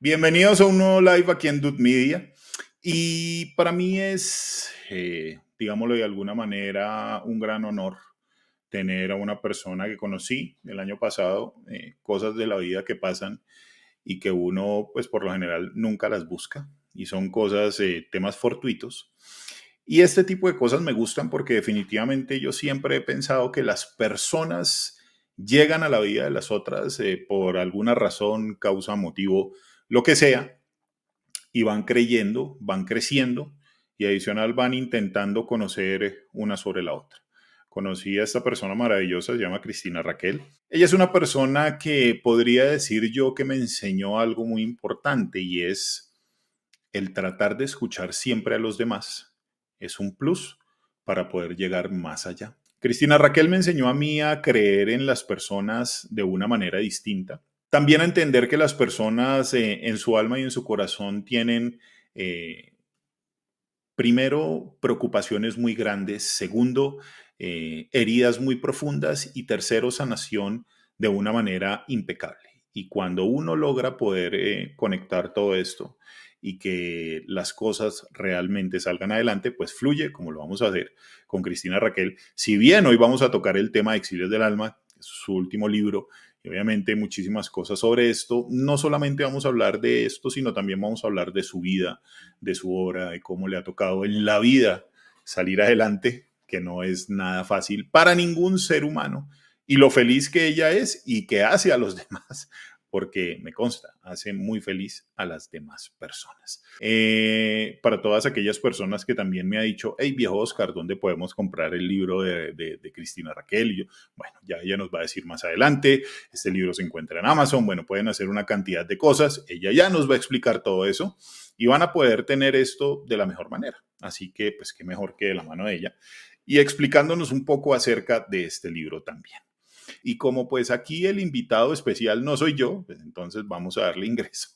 Bienvenidos a un nuevo live aquí en Dude Media. Y para mí es, digámoslo de alguna manera, un gran honor tener a una persona que conocí el año pasado, cosas de la vida que pasan y que uno, pues por lo general, nunca las busca. Y son cosas, temas fortuitos. Y este tipo de cosas me gustan porque definitivamente yo siempre he pensado que las personas llegan a la vida de las otras por alguna razón, causa, motivo, lo que sea, y van creyendo, van creciendo y adicional van intentando conocer una sobre la otra. Conocí a esta persona maravillosa, se llama Cristina Raquel. Ella es una persona que podría decir yo que me enseñó algo muy importante y es el tratar de escuchar siempre a los demás. Es un plus para poder llegar más allá. Cristina Raquel me enseñó a mí a creer en las personas de una manera distinta. También a entender que las personas en su alma y en su corazón tienen, eh, primero, preocupaciones muy grandes, segundo, heridas muy profundas y tercero, sanación de una manera impecable. Y cuando uno logra poder conectar todo esto y que las cosas realmente salgan adelante, pues fluye como lo vamos a hacer con Cristina Raquel. Si bien hoy vamos a tocar el tema de Exilios del Alma, que es su último libro, y obviamente muchísimas cosas sobre esto, no solamente vamos a hablar de esto, sino también vamos a hablar de su vida, de su obra, de cómo le ha tocado en la vida salir adelante, que no es nada fácil para ningún ser humano, y lo feliz que ella es y que hace a los demás, porque me consta, hace muy feliz a las demás personas. Para todas aquellas personas que también me ha dicho, hey viejo Oscar, ¿dónde podemos comprar el libro de Cristina Raquel? Y yo, bueno, ya ella nos va a decir más adelante, este libro se encuentra en Amazon, bueno, pueden hacer una cantidad de cosas, ella ya nos va a explicar todo eso y van a poder tener esto de la mejor manera. Así que, pues, qué mejor que de la mano de ella y explicándonos un poco acerca de este libro también. Y como pues aquí el invitado especial no soy yo, pues entonces vamos a darle ingreso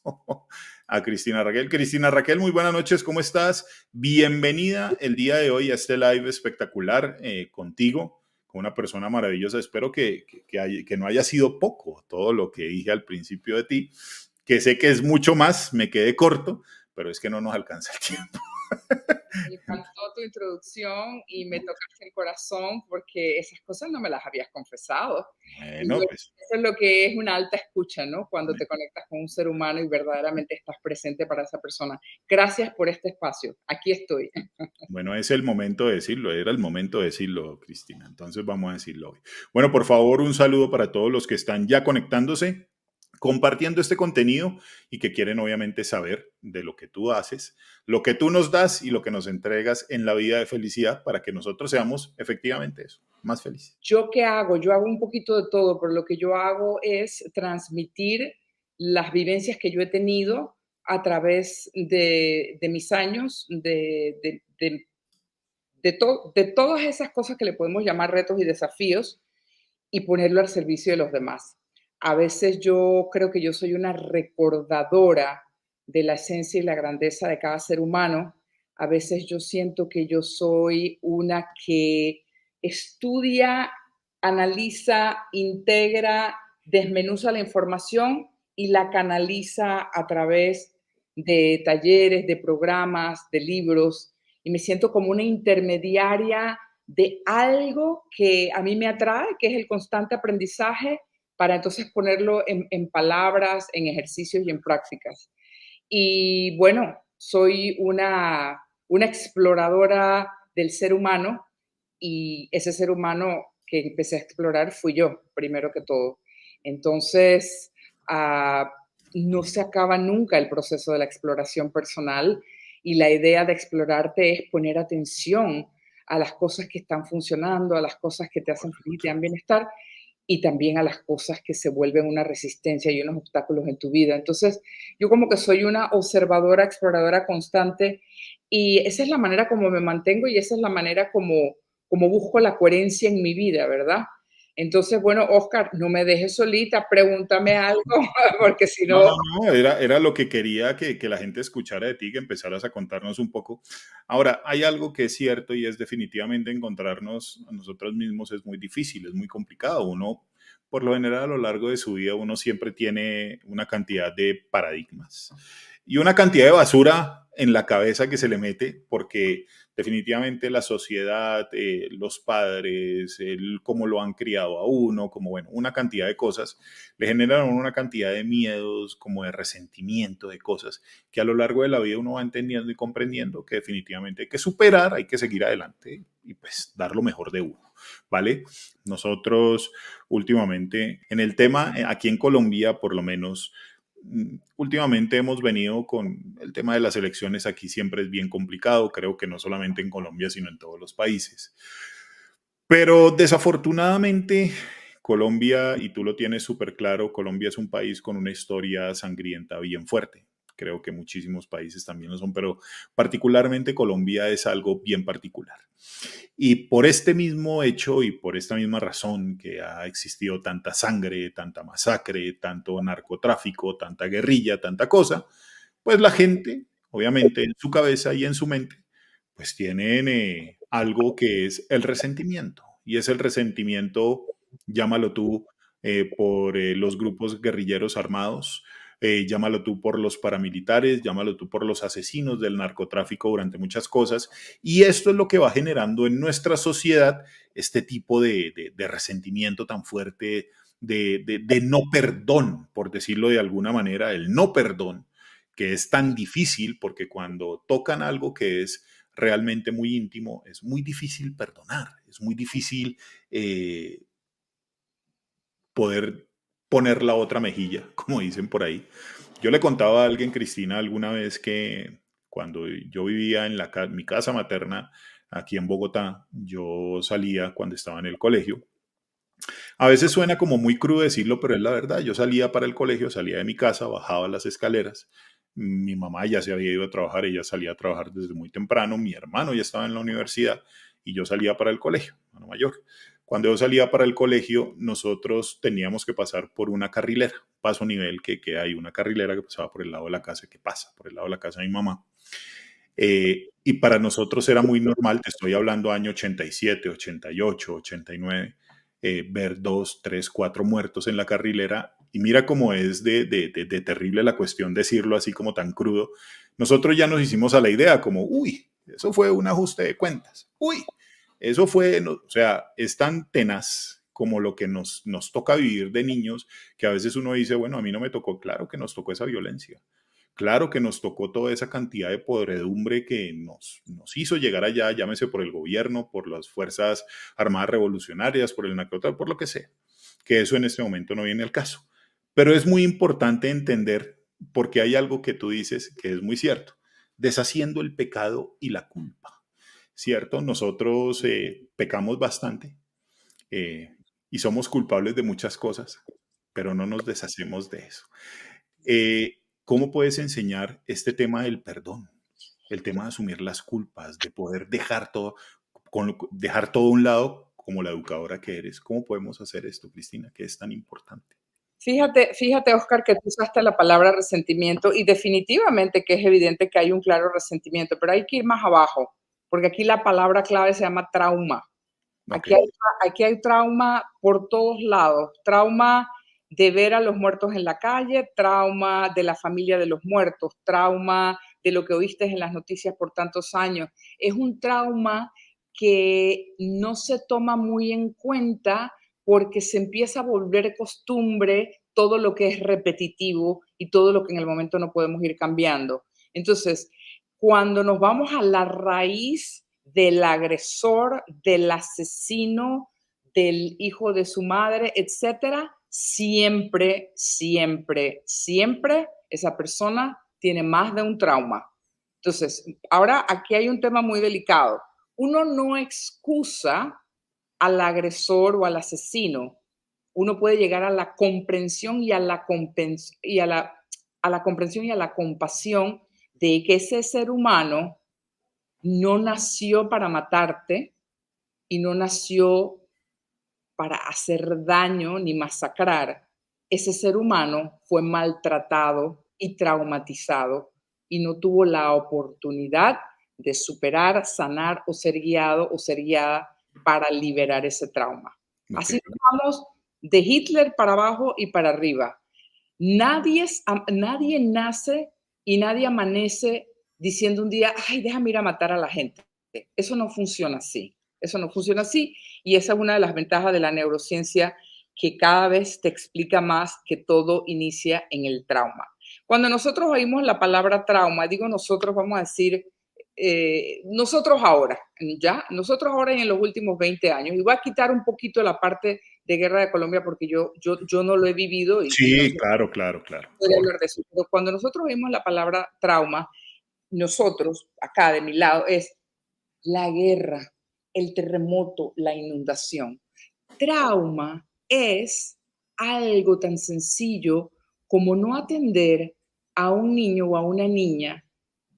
a Cristina Raquel. Cristina Raquel, muy buenas noches, ¿cómo estás? Bienvenida el día de hoy a este live espectacular contigo, con una persona maravillosa. Espero que no haya sido poco todo lo que dije al principio de ti, que sé que es mucho más, me quedé corto, pero es que no nos alcanza el tiempo. Me encantó tu introducción y me tocaste el corazón porque esas cosas no me las habías confesado. Y Bueno, bueno, pues eso es lo que es una alta escucha, ¿no? Cuando te conectas con un ser humano y verdaderamente estás presente para esa persona. Gracias por este espacio. Aquí estoy. bueno, es el momento de decirlo, era el momento de decirlo, Cristina. Entonces vamos a decirlo hoy. Bueno, por favor, un saludo para todos los que están ya conectándose, compartiendo este contenido y que quieren obviamente saber de lo que tú haces, lo que tú nos das y lo que nos entregas en la vida de felicidad para que nosotros seamos efectivamente eso, más felices. ¿Yo qué hago? Yo hago un poquito de todo, pero lo que yo hago es transmitir las vivencias que yo he tenido a través de mis años, de todas esas cosas que le podemos llamar retos y desafíos y ponerlo al servicio de los demás. A veces yo creo que yo soy una recordadora de la esencia y la grandeza de cada ser humano. A veces yo siento que yo soy una que estudia, analiza, integra, desmenuza la información y la canaliza a través de talleres, de programas, de libros, y me siento como una intermediaria de algo que a mí me atrae, que es el constante aprendizaje, para entonces ponerlo en palabras, en ejercicios y en prácticas. Y bueno, soy una exploradora del ser humano y ese ser humano que empecé a explorar fui yo, primero que todo. Entonces, ah, no se acaba nunca el proceso de la exploración personal y la idea de explorarte es poner atención a las cosas que están funcionando, a las cosas que te hacen feliz, te dan bienestar y también a las cosas que se vuelven una resistencia y unos obstáculos en tu vida. Entonces, yo como que soy una observadora, exploradora constante y esa es la manera como me mantengo y esa es la manera como busco la coherencia en mi vida, ¿verdad? Entonces, bueno, Oscar, no me dejes solita, pregúntame algo, porque si No, no, no, no, era lo que quería que la gente escuchara de ti, que empezaras a contarnos un poco. Ahora, hay algo que es cierto y es definitivamente encontrarnos a nosotros mismos es muy difícil, es muy complicado. Uno por lo general a lo largo de su vida uno siempre tiene una cantidad de paradigmas y una cantidad de basura en la cabeza que se le mete, porque definitivamente la sociedad, los padres, cómo lo han criado a uno, como bueno, una cantidad de cosas, le generan a uno una cantidad de miedos, como de resentimiento, de cosas que a lo largo de la vida uno va entendiendo y comprendiendo que definitivamente hay que superar, hay que seguir adelante y pues dar lo mejor de uno, ¿vale? Nosotros últimamente, en el tema, aquí en Colombia por lo menos, últimamente hemos venido con el tema de las elecciones, aquí siempre es bien complicado, creo que no solamente en Colombia, sino en todos los países. Pero desafortunadamente, Colombia, y tú lo tienes súper claro, Colombia es un país con una historia sangrienta bien fuerte. Creo que muchísimos países también lo son, pero particularmente Colombia es algo bien particular. Y por este mismo hecho y por esta misma razón que ha existido tanta sangre, tanta masacre, tanto narcotráfico, tanta guerrilla, tanta cosa, pues la gente, obviamente en su cabeza y en su mente, pues tienen algo que es el resentimiento. Y es el resentimiento, llámalo tú, por los grupos guerrilleros armados, llámalo tú por los paramilitares, llámalo tú por los asesinos del narcotráfico durante muchas cosas. Y esto es lo que va generando en nuestra sociedad este tipo de resentimiento tan fuerte, de no perdón, por decirlo de alguna manera, el no perdón, que es tan difícil porque cuando tocan algo que es realmente muy íntimo, es muy difícil perdonar, es muy difícil poder poner la otra mejilla, como dicen por ahí. Yo le contaba a alguien, Cristina, alguna vez que cuando yo vivía en mi casa materna, aquí en Bogotá, yo salía cuando estaba en el colegio. A veces suena como muy crudo decirlo, pero es la verdad. Yo salía para el colegio, salía de mi casa, bajaba las escaleras. Mi mamá ya se había ido a trabajar, ella salía a trabajar desde muy temprano. Mi hermano ya estaba en la universidad y yo salía para el colegio, hermano mayor. Cuando yo salía para el colegio, nosotros teníamos que pasar por una carrilera, paso nivel que hay una carrilera que pasaba por el lado de la casa, que pasa por el lado de la casa de mi mamá. Y para nosotros era muy normal, te estoy hablando año 87, 88, 89, ver dos, tres, cuatro muertos en la carrilera. Y mira cómo es de terrible la cuestión decirlo así como tan crudo. Nosotros ya nos hicimos a la idea como, uy, eso fue un ajuste de cuentas. Uy, eso fue, no, o sea, es tan tenaz como lo que nos toca vivir de niños, que a veces uno dice, bueno, a mí no me tocó, claro que nos tocó esa violencia. Claro que nos tocó toda esa cantidad de podredumbre que nos hizo llegar allá, llámese por el gobierno, por las Fuerzas Armadas Revolucionarias, por el narcotráfico, por lo que sea, que eso en este momento no viene al caso. Pero es muy importante entender, porque hay algo que tú dices que es muy cierto, deshaciendo el pecado y la culpa, ¿cierto? Nosotros pecamos bastante y somos culpables de muchas cosas, pero no nos deshacemos de eso. ¿Cómo puedes enseñar este tema del perdón? El tema de asumir las culpas, de poder dejar todo, dejar todo a un lado como la educadora que eres. ¿Cómo podemos hacer esto, Cristina, que es tan importante? Fíjate, Oscar, que tú usaste la palabra resentimiento y definitivamente que es evidente que hay un claro resentimiento, pero hay que ir más abajo, porque aquí la palabra clave se llama trauma. Ok, Aquí hay trauma por todos lados, trauma de ver a los muertos en la calle, trauma de la familia de los muertos, trauma de lo que oíste en las noticias por tantos años. Es un trauma que no se toma muy en cuenta porque se empieza a volver costumbre todo lo que es repetitivo y todo lo que en el momento no podemos ir cambiando. Entonces, cuando nos vamos a la raíz del agresor, del asesino, del hijo de su madre, etcétera, siempre, siempre, siempre esa persona tiene más de un trauma. Entonces, ahora aquí hay un tema muy delicado. Uno no excusa al agresor o al asesino. Uno puede llegar a la comprensión y a la, a la comprensión y a la compasión de que ese ser humano no nació para matarte y no nació para hacer daño ni masacrar. Ese ser humano fue maltratado y traumatizado y no tuvo la oportunidad de superar, sanar o ser guiado o ser guiada para liberar ese trauma. ok, Así nos vamos de Hitler para abajo y para arriba. Nadie nace y nadie amanece diciendo un día, ay, déjame ir a matar a la gente. Eso no funciona así. Eso no funciona así. Y esa es una de las ventajas de la neurociencia, que cada vez te explica más que todo inicia en el trauma. Cuando nosotros oímos la palabra trauma, digo nosotros, vamos a decir, nosotros ahora, ¿ya? Nosotros ahora y en los últimos 20 años. Y voy a quitar un poquito la parte de Guerra de Colombia porque yo no lo he vivido y no Sí, sé, claro, claro, claro. podría hablar de eso. Pero cuando nosotros oímos la palabra trauma, nosotros, acá de mi lado, es la guerra, el terremoto, la inundación. Trauma es algo tan sencillo como no atender a un niño o a una niña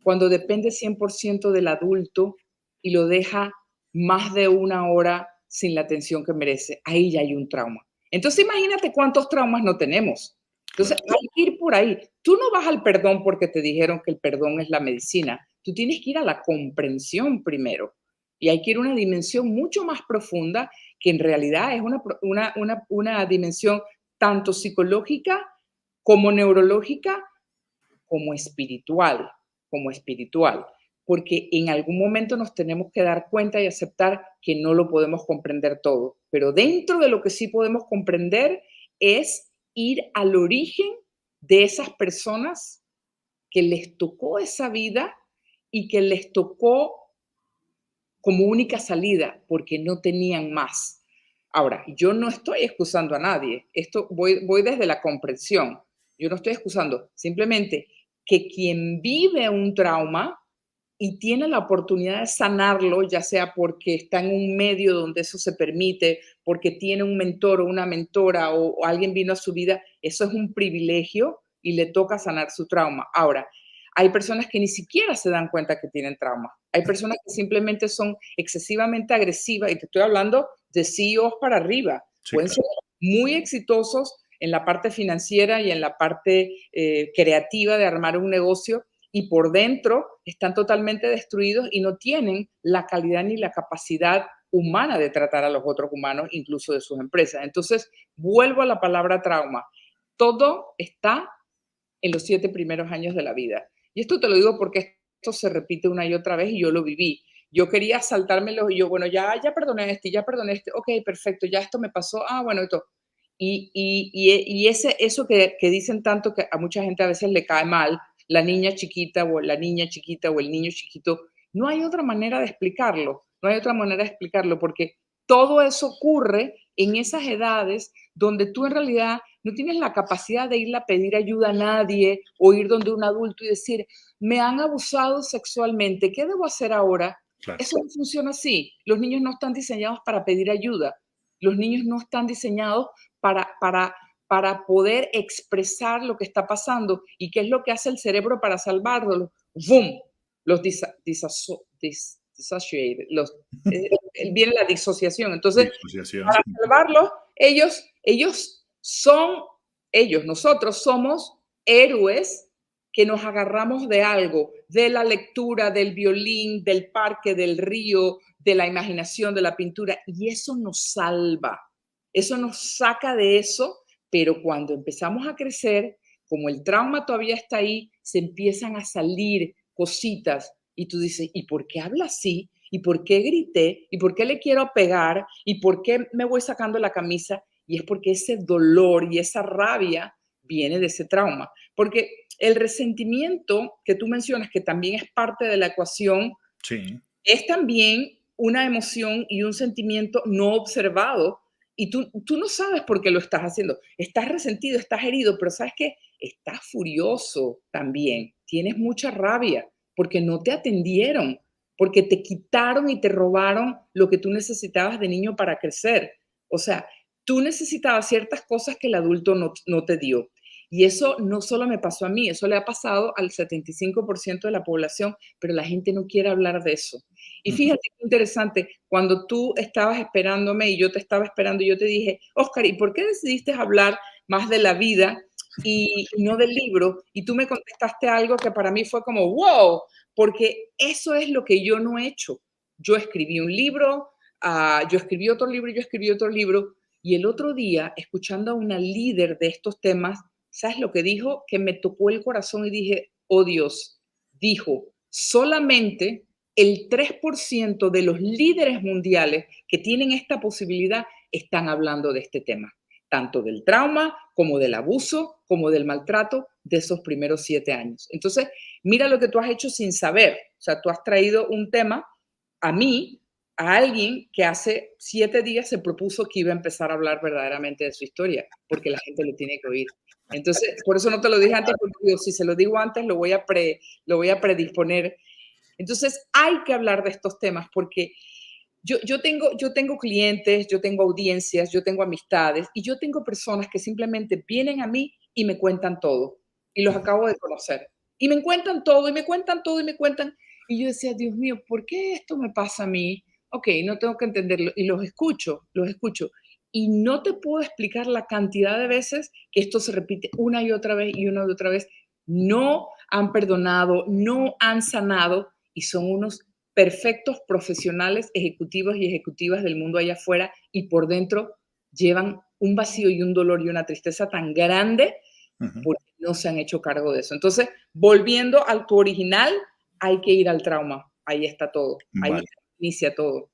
cuando depende 100% del adulto y lo deja más de una hora sin la atención que merece. Ahí ya hay un trauma. Entonces imagínate cuántos traumas no tenemos. Entonces Claro. hay que ir por ahí. Tú no vas al perdón porque te dijeron que el perdón es la medicina. Tú tienes que ir a la comprensión primero. Y hay que ir a una dimensión mucho más profunda, que en realidad es una dimensión tanto psicológica como neurológica como espiritual, como espiritual, porque en algún momento nos tenemos que dar cuenta y aceptar que no lo podemos comprender todo, pero dentro de lo que sí podemos comprender es ir al origen de esas personas que les tocó esa vida y que les tocó como única salida porque no tenían más. Ahora, yo no estoy excusando a nadie, esto voy desde la comprensión, yo no estoy excusando, simplemente que quien vive un trauma y tiene la oportunidad de sanarlo, ya sea porque está en un medio donde eso se permite, porque tiene un mentor o una mentora o alguien vino a su vida, eso es un privilegio y le toca sanar su trauma. Ahora, hay personas que ni siquiera se dan cuenta que tienen trauma. Hay personas que simplemente son excesivamente agresivas, y te estoy hablando de CEOs para arriba. Sí, Pueden claro. ser muy exitosos en la parte financiera y en la parte creativa de armar un negocio, y por dentro están totalmente destruidos y no tienen la calidad ni la capacidad humana de tratar a los otros humanos, incluso de sus empresas. Entonces, vuelvo a la palabra trauma. Todo está en los 7 primeros años de la vida. Y esto te lo digo porque esto se repite una y otra vez y yo lo viví. Yo quería saltármelo y yo, bueno, ya perdoné este, ok, perfecto, ya esto me pasó, bueno, esto. Eso que dicen tanto que a mucha gente a veces le cae mal, la niña chiquita o la niña chiquita o el niño chiquito, no hay otra manera de explicarlo, no hay otra manera de explicarlo porque todo eso ocurre en esas edades donde tú en realidad no tienes la capacidad de ir a pedir ayuda a nadie o ir donde un adulto y decir, me han abusado sexualmente, ¿qué debo hacer ahora? Claro. Eso no funciona así. Los niños no están diseñados para pedir ayuda. Los niños no están diseñados para poder expresar lo que está pasando. ¿Y qué es lo que hace el cerebro para salvarlos? ¡Bum! Los dissociate, viene la disociación. Entonces, Disociación. para salvarlos, nosotros somos héroes que nos agarramos de algo, de la lectura, del violín, del parque, del río, de la imaginación, de la pintura, y eso nos salva, eso nos saca de eso, pero cuando empezamos a crecer, como el trauma todavía está ahí, se empiezan a salir cositas y tú dices, ¿y por qué habla así? ¿Y por qué grité? ¿Y por qué le quiero pegar? ¿Y por qué me voy sacando la camisa? Y es porque ese dolor y esa rabia viene de ese trauma. Porque el resentimiento que tú mencionas, que también es parte de la ecuación, Sí, es también una emoción y un sentimiento no observado y tú no sabes por qué lo estás haciendo. Estás resentido, estás herido, pero ¿sabes qué? Estás furioso también. Tienes mucha rabia porque no te atendieron, porque te quitaron y te robaron lo que tú necesitabas de niño para crecer. O sea, tú necesitabas ciertas cosas que el adulto no te dio. Y eso no solo me pasó a mí, eso le ha pasado al 75% de la población, pero la gente no quiere hablar de eso. Y ujú, fíjate qué interesante, cuando tú estabas esperándome y yo te estaba esperando, yo te dije, Oscar, ¿y por qué decidiste hablar más de la vida y no del libro? Y tú me contestaste algo que para mí fue como, wow, porque eso es lo que yo no he hecho. Yo escribí un libro, yo escribí otro libro, yo escribí otro libro, Y el otro día, escuchando a una líder de estos temas, ¿sabes lo que dijo? Que me tocó el corazón y dije, oh Dios, dijo, solamente el 3% de los líderes mundiales que tienen esta posibilidad están hablando de este tema, tanto del trauma como del abuso, como del maltrato de esos primeros 7 años. Entonces, mira lo que tú has hecho sin saber. O sea, tú has traído un tema a mí, a alguien que hace 7 días se propuso que iba a empezar a hablar verdaderamente de su historia, porque la gente lo tiene que oír. Entonces, por eso no te lo dije antes, porque digo, si se lo digo antes, lo voy a predisponer. Entonces, hay que hablar de estos temas porque yo tengo clientes, yo tengo audiencias, yo tengo amistades y yo tengo personas que simplemente vienen a mí y me cuentan todo. Y los acabo de conocer. Y me cuentan todo, y me cuentan todo, y me cuentan. Y yo decía, Dios mío, ¿por qué esto me pasa a mí? Ok, no tengo que entenderlo. Y los escucho, los escucho. Y no te puedo explicar la cantidad de veces que esto se repite una y otra vez y una y otra vez. No han perdonado, no han sanado y son unos perfectos profesionales, ejecutivos y ejecutivas del mundo allá afuera y por dentro llevan un vacío y un dolor y una tristeza tan grande Ujú. porque no se han hecho cargo de eso. Entonces, volviendo a tu original, hay que ir al trauma. Ahí está todo. Ahí Vale, inicia todo.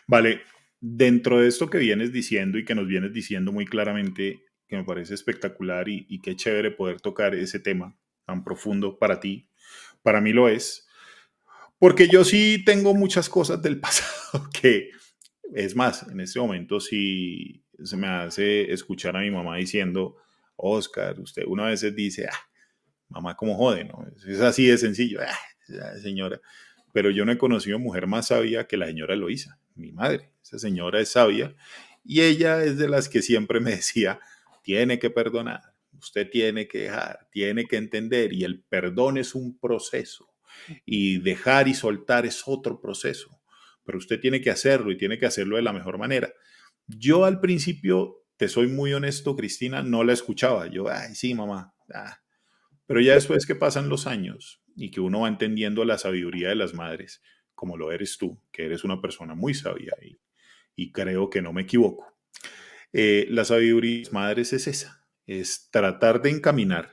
vale. Dentro de esto que vienes diciendo y que nos vienes diciendo muy claramente, que me parece espectacular y qué chévere poder tocar ese tema tan profundo para ti, para mí lo es, porque yo sí tengo muchas cosas del pasado que, es más, en este momento sí se me hace escuchar a mi mamá diciendo, Oscar, usted una vez dice, ah, mamá como jode, ¿no? Es así de sencillo, ah, la señora. Pero yo no he conocido mujer más sabia que la señora Eloísa, mi madre. Esa señora es sabia y ella es de las que siempre me decía, tiene que perdonar, usted tiene que dejar, tiene que entender y el perdón es un proceso y dejar y soltar es otro proceso, pero usted tiene que hacerlo y tiene que hacerlo de la mejor manera. Yo al principio, te soy muy honesto, Cristina, no la escuchaba. Yo, ay, sí, mamá. Ah. Pero ya después que pasan los años y que uno va entendiendo la sabiduría de las madres, como lo eres tú, que eres una persona muy sabia y creo que no me equivoco, la sabiduría de las madres es esa, es tratar de encaminar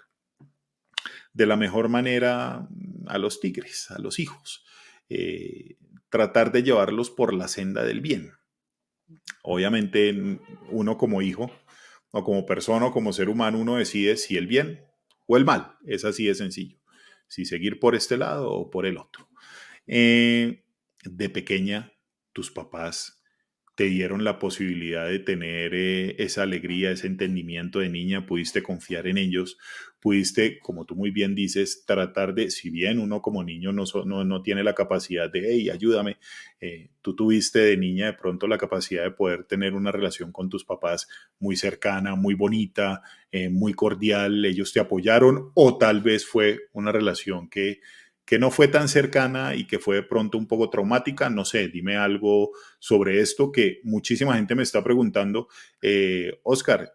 de la mejor manera a los tigres, a los hijos, eh, tratar de llevarlos por la senda del bien. Obviamente uno como hijo o como persona o como ser humano uno decide si el bien o el mal. Es así de sencillo. Si seguir por este lado o por el otro. De pequeña, tus papás te dieron la posibilidad de tener esa alegría, ese entendimiento de niña, pudiste confiar en ellos, pudiste, como tú muy bien dices, tratar de, si bien uno como niño no tiene la capacidad de, hey, ayúdame, tú tuviste de niña de pronto la capacidad de poder tener una relación con tus papás muy cercana, muy bonita, muy cordial, ellos te apoyaron o tal vez fue una relación que no fue tan cercana y que fue de pronto un poco traumática. No sé, dime algo sobre esto que muchísima gente me está preguntando. Oscar,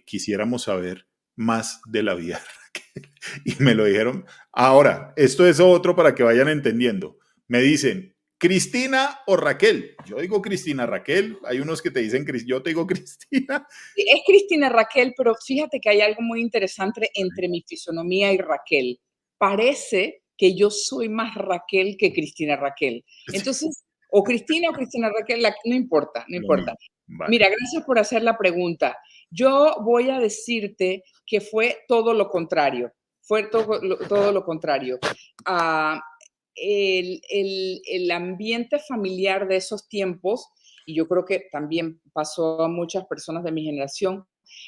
quisiéramos saber más de la vida de Raquel. Y me lo dijeron. Ahora, esto es otro para que vayan entendiendo. Me dicen, ¿Cristina o Raquel? Yo digo Cristina Raquel. Hay unos que te dicen, yo te digo Cristina. Es Cristina Raquel, pero fíjate que hay algo muy interesante entre mi fisonomía y Raquel. Parece que yo soy más Raquel que Cristina Raquel. Entonces, o Cristina o Cristina Raquel, no importa, no Lo importa. mismo. Vale. Mira, gracias por hacer la pregunta. Yo voy a decirte que fue todo lo contrario. Fue todo lo contrario. Ah, el ambiente familiar de esos tiempos, y yo creo que también pasó a muchas personas de mi generación,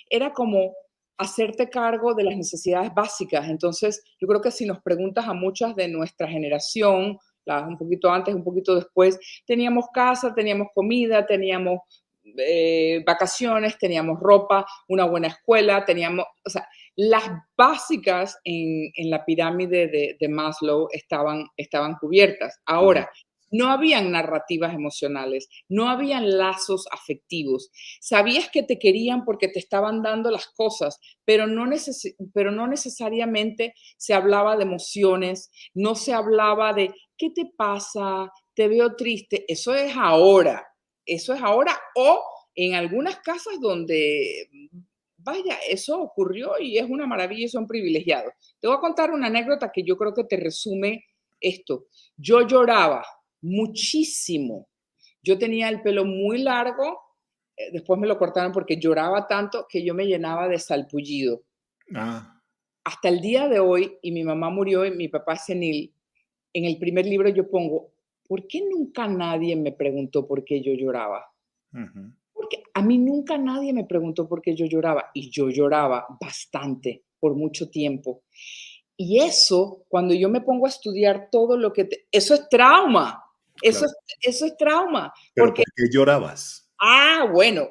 era como hacerte cargo de las necesidades básicas. Entonces, yo creo que si nos preguntas a muchas de nuestra generación, un poquito antes, un poquito después, teníamos casa, teníamos comida, teníamos vacaciones, teníamos ropa, una buena escuela, teníamos, o sea, las básicas en la pirámide de Maslow estaban cubiertas. Ahora, no habían narrativas emocionales, no habían lazos afectivos. Sabías que te querían porque te estaban dando las cosas, pero pero no necesariamente se hablaba de emociones, no se hablaba de, ¿qué te pasa? Te veo triste. Eso es ahora o en algunas casas donde, vaya, eso ocurrió y es una maravilla y son privilegiados. Te voy a contar una anécdota que yo creo que te resume esto. Yo lloraba muchísimo. Yo tenía el pelo muy largo, después me lo cortaron porque lloraba tanto que yo me llenaba de salpullido. Ah, Hasta el día de hoy, y mi mamá murió y mi papá es senil, en el primer libro yo pongo, ¿por qué nunca nadie me preguntó por qué yo lloraba? ujú, Porque a mí nunca nadie me preguntó por qué yo lloraba y yo lloraba bastante por mucho tiempo. Y eso, cuando yo me pongo a estudiar todo lo que eso es trauma. Eso claro. es, eso es trauma. Pero Porque ¿por qué llorabas? bueno,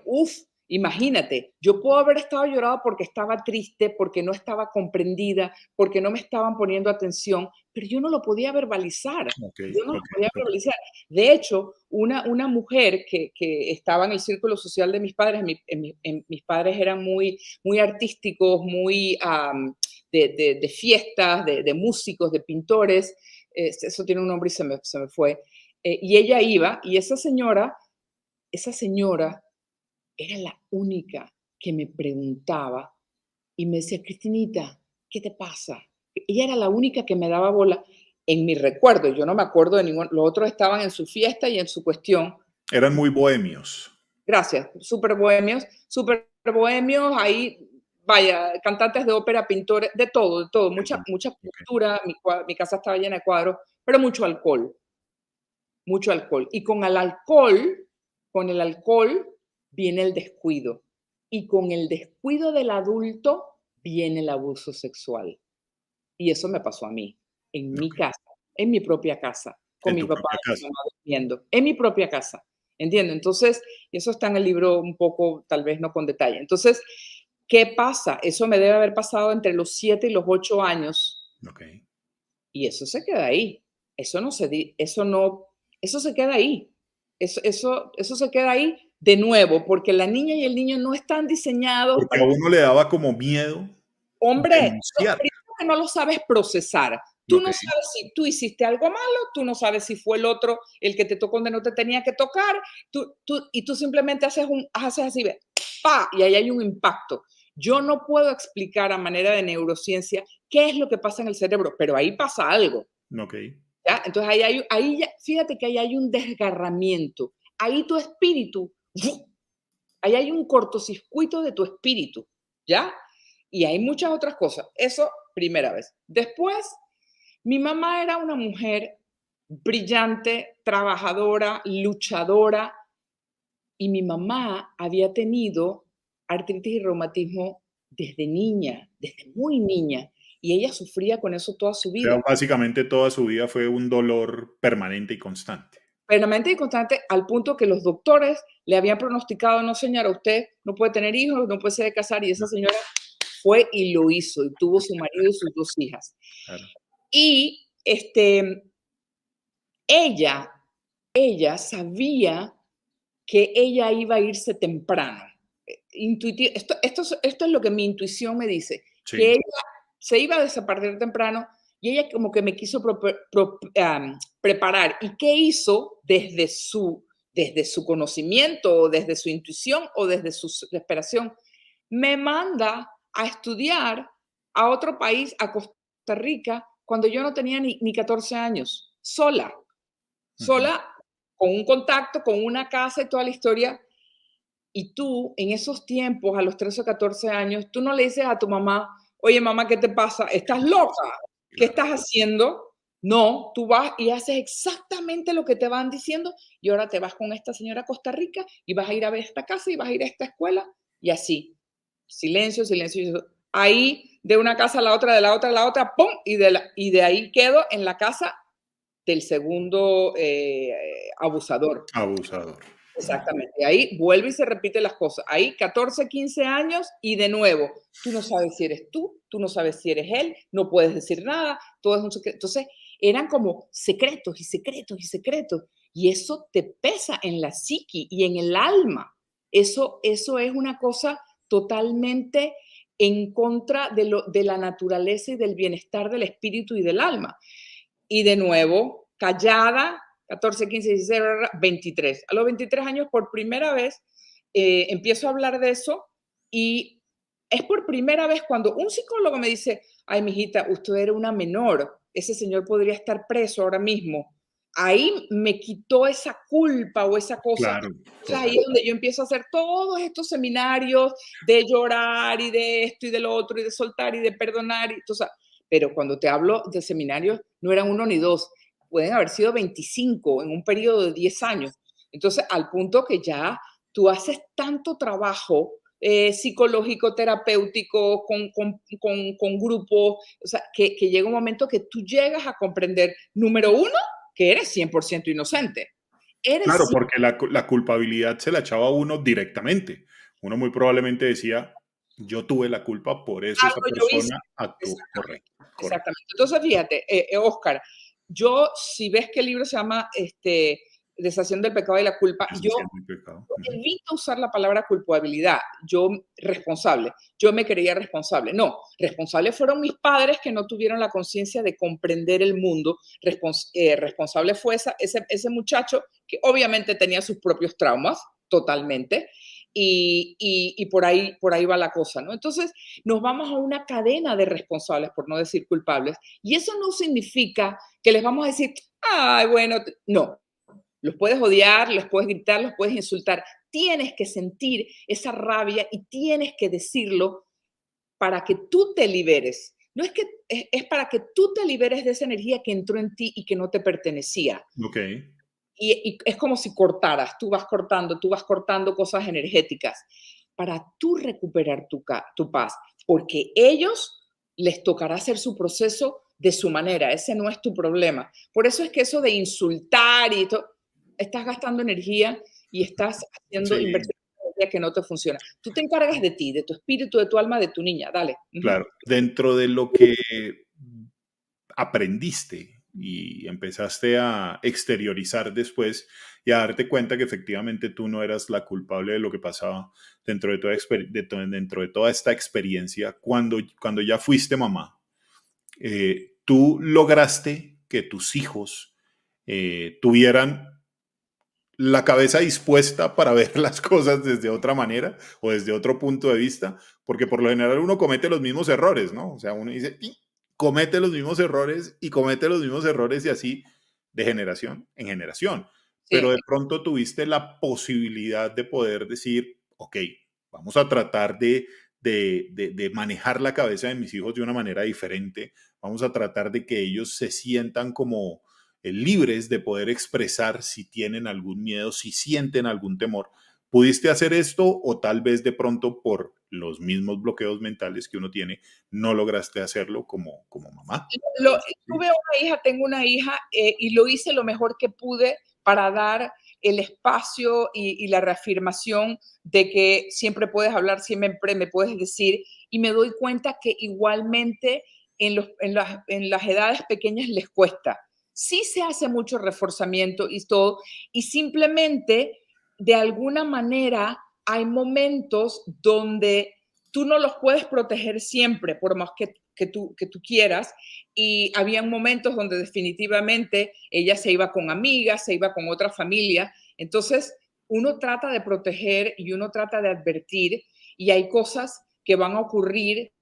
imagínate, yo puedo haber estado llorando porque estaba triste, porque no estaba comprendida, porque no me estaban poniendo atención, pero yo no lo podía verbalizar. Ok, Yo no lo ok, podía ok. verbalizar. De hecho, una mujer que estaba en el círculo social de mis padres, mis padres eran muy, muy artísticos, muy de fiestas, de músicos, de pintores, eso tiene un nombre y se me fue. Y ella iba, y esa señora era la única que me preguntaba y me decía, Cristinita, ¿qué te pasa? Ella era la única que me daba bola en mi recuerdo. Yo no me acuerdo de ninguno. Los otros estaban en su fiesta y en su cuestión. Eran muy bohemios. Gracias, súper bohemios, ahí, vaya, cantantes de ópera, pintores, de todo, Ujú, mucha ok. cultura, mi casa estaba llena de cuadros, pero mucho alcohol. Y con el alcohol viene el descuido. Y con el descuido del adulto viene el abuso sexual. Y eso me pasó a mí, en mi Ok. casa, en mi propia casa, con En mi tu papá propia y mi casa. mamá durmiendo, en mi propia casa. ¿Entiendes? Entonces, eso está en el libro un poco, tal vez no con detalle. Entonces, ¿qué pasa? Eso me debe haber pasado entre los 7 y los 8 años Ok. y eso se queda ahí. Eso no se di eso no eso se queda ahí. Eso se queda ahí de nuevo, porque la niña y el niño no están diseñados Porque para a uno le daba como miedo hombre, denunciar. primero que no lo sabes procesar. Tú Ok, no sabes si tú hiciste algo malo, tú no sabes si fue el otro el que te tocó donde no te tenía que tocar, tú simplemente haces así, ve, ¡pa! Y ahí hay un impacto. Yo no puedo explicar a manera de neurociencia qué es lo que pasa en el cerebro, pero ahí pasa algo. ok. ¿Ya? Entonces ahí fíjate que ahí hay un desgarramiento. Ahí tu espíritu, ¡fu! Ahí hay un cortocircuito de tu espíritu, ¿ya? Y hay muchas otras cosas. Eso, primera vez. Después, mi mamá era una mujer brillante, trabajadora, luchadora, y mi mamá había tenido artritis y reumatismo desde niña, desde muy niña, y ella sufría con eso toda su O sea, vida. básicamente toda su vida fue un dolor permanente y constante. Permanente y constante al punto que los doctores le habían pronosticado, no señora, usted no puede tener hijos, no puede ser casar, y esa señora fue y lo hizo, y tuvo su marido y sus 2 hijas. Claro. Y, ella sabía que ella iba a irse temprano. Esto es lo que mi intuición me dice, que Sí, ella se iba a desaparecer temprano y ella como que me quiso preparar. ¿Y qué hizo desde su conocimiento o desde su intuición o desde su desesperación? Me manda a estudiar a otro país, a Costa Rica, cuando yo no tenía ni 14 años, sola, ujú, sola, con un contacto, con una casa y toda la historia. Y tú, en esos tiempos, a los 13 o 14 años, tú no le dices a tu mamá, oye, mamá, ¿qué te pasa? ¿Estás loca? ¿Qué claro. estás haciendo? No, tú vas y haces exactamente lo que te van diciendo y ahora te vas con esta señora a Costa Rica y vas a ir a ver esta casa y vas a ir a esta escuela y así. Silencio, silencio. Ahí, de una casa a la otra, de la otra a la otra, ¡pum! Y de ahí quedo en la casa del segundo abusador. Abusador. Exactamente. Ahí vuelve y se repite las cosas. Ahí 14, 15 años y de nuevo, tú no sabes si eres tú no sabes si eres él, no puedes decir nada, todo es un secreto. Entonces, eran como secretos y secretos y secretos. Y eso te pesa en la psiqui y en el alma. Eso es una cosa totalmente en contra de la naturaleza y del bienestar del espíritu y del alma. Y de nuevo, callada, 14, 15, 16, 23. A los 23 años, por primera vez, empiezo a hablar de eso y es por primera vez cuando un psicólogo me dice, ay, mijita, usted era una menor, ese señor podría estar preso ahora mismo. Ahí me quitó esa culpa o esa cosa. Claro, Entonces ahí es correcto. donde yo empiezo a hacer todos estos seminarios de llorar y de esto y de lo otro y de soltar y de perdonar. Pero cuando te hablo de seminarios, no eran uno ni dos, pueden haber sido 25 en un periodo de 10 años. Entonces, al punto que ya tú haces tanto trabajo psicológico, terapéutico, con grupos, o sea, que llega un momento que tú llegas a comprender, número uno, que eres 100% inocente. Claro, Eres porque la culpabilidad se la echaba a uno directamente. Uno muy probablemente decía, yo tuve la culpa, por eso esa algo yo hice. persona actuó. Exactamente, Correcto, correcto. exactamente. Entonces, fíjate, Oscar, yo, si ves que el libro se llama Deshaciendo del pecado y la culpa, yo Deshaciendo el pecado. Ujú. evito usar la palabra culpabilidad, yo responsable, yo me creía responsable. No, responsables fueron mis padres que no tuvieron la conciencia de comprender el mundo. Responsable fue ese muchacho que obviamente tenía sus propios traumas, totalmente, y por ahí va la cosa, ¿no? Entonces nos vamos a una cadena de responsables, por no decir culpables, y eso no significa que les vamos a decir, ay, bueno, no, los puedes odiar, los puedes gritar, los puedes insultar. Tienes que sentir esa rabia y tienes que decirlo para que tú te liberes. No es que es para que tú te liberes de esa energía que entró en ti y que no te pertenecía. Ok, Y es como si cortaras, tú vas cortando cosas energéticas para tú recuperar tu paz, porque ellos les tocará hacer su proceso de su manera, ese no es tu problema. Por eso es que eso de insultar y todo, estás gastando energía y estás haciendo sí, inversión de energía que no te funciona. Tú te encargas de ti, de tu espíritu, de tu alma, de tu niña, dale. Ujú. claro. Dentro de lo que aprendiste y empezaste a exteriorizar después y a darte cuenta que efectivamente tú no eras la culpable de lo que pasaba dentro de toda esta experiencia, cuando ya fuiste mamá, tú lograste que tus hijos tuvieran la cabeza dispuesta para ver las cosas desde otra manera o desde otro punto de vista, porque por lo general uno comete los mismos errores, ¿no? O sea, uno dice, "Y comete los mismos errores y comete los mismos errores y así de generación en generación. Pero Sí, de pronto tuviste la posibilidad de poder decir, ok, vamos a tratar de manejar la cabeza de mis hijos de una manera diferente, vamos a tratar de que ellos se sientan como libres de poder expresar si tienen algún miedo, si sienten algún temor. ¿Pudiste hacer esto o tal vez de pronto por los mismos bloqueos mentales que uno tiene, no lograste hacerlo como mamá? Sí. tuve una hija, tengo una hija y lo hice lo mejor que pude para dar el espacio y la reafirmación de que siempre puedes hablar, siempre me puedes decir y me doy cuenta que igualmente en las edades pequeñas les cuesta. Sí se hace mucho reforzamiento y todo y simplemente de alguna manera hay momentos donde tú no los puedes proteger siempre, por más que tú quieras, y había momentos donde definitivamente ella se iba con amigas, se iba con otra familia. Entonces, uno trata de proteger y uno trata de advertir y hay cosas que van a ocurrir